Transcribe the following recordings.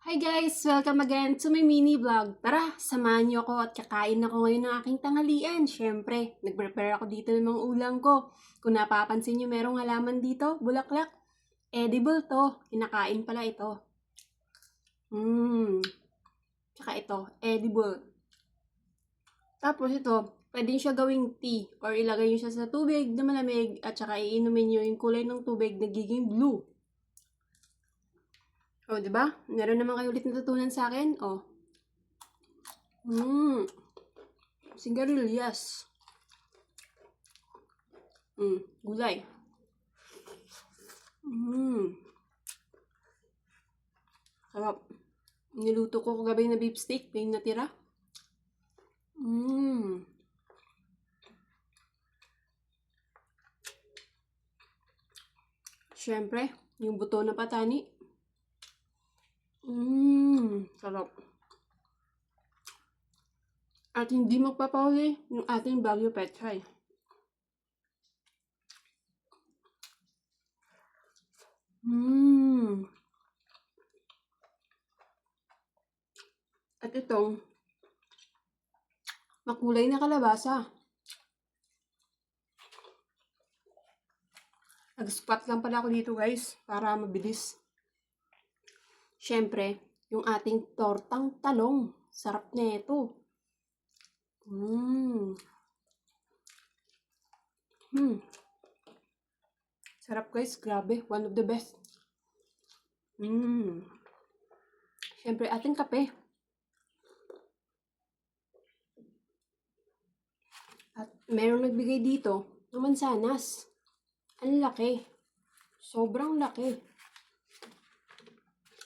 Hi guys! Welcome again to my mini vlog. Tara, samahan niyo ako at kakain ako ngayon ng aking tanghalian. Siyempre, nag-prepare ako dito ng mga ulam ko. Kung napapansin niyo, merong halaman dito, bulaklak. Edible to. Kinakain pala ito. Tsaka ito, edible. Tapos ito, pwede siya gawing tea or ilagay niyo siya sa tubig na malamig at saka iinumin niyo yung kulay ng tubig nagiging blue. Oh, di ba? Meron naman kayo ulit natutunan sa akin. Oh. Sigarilyas. Gulay. Sarap. Niluto ko kagabi na beef steak, may natira. Siyempre, yung buto na patani. Sarap. At hindi magpapahuli yung ating Baguio Petchay. At itong makulay na kalabasa. Nag-squat lang pala ako dito guys, para mabilis. Siyempre, yung ating tortang talong. Sarap na ito. Sarap guys, grabe. One of the best. Siyempre, ating kape. At merong nagbigay dito ng mansanas. Ang laki. Sobrang laki.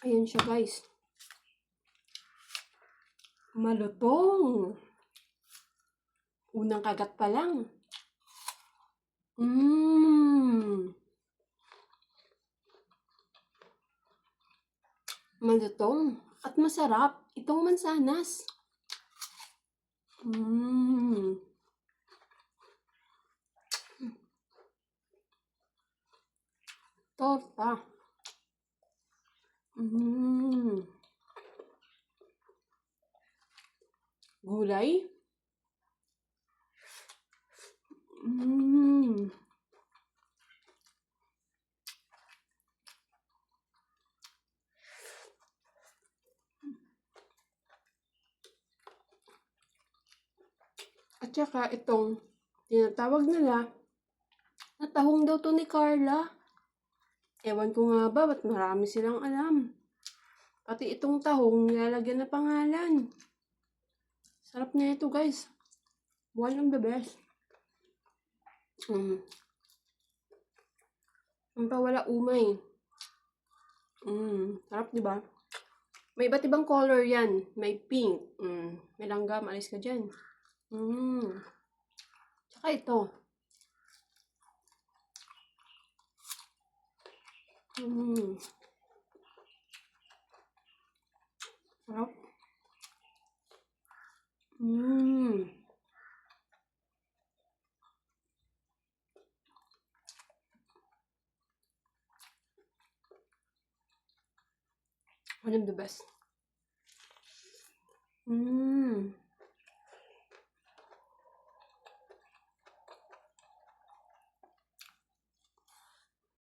Ayan siya guys. Malutong. Unang kagat pa lang. Malutong at masarap itong mansanas. Torta. Gulay. At saka itong tinatawag nila na tahong daw to ni Carla. Ewan ko nga ba, ba't marami silang alam. Pati itong tahong nilalagyan na pangalan. Sarap na ito guys. One of the best. Ang pawala umay. Sarap diba? May iba't ibang color yan. May pink. May langgam. Alis ka dyan. Tsaka ito. Sarap. One of the best.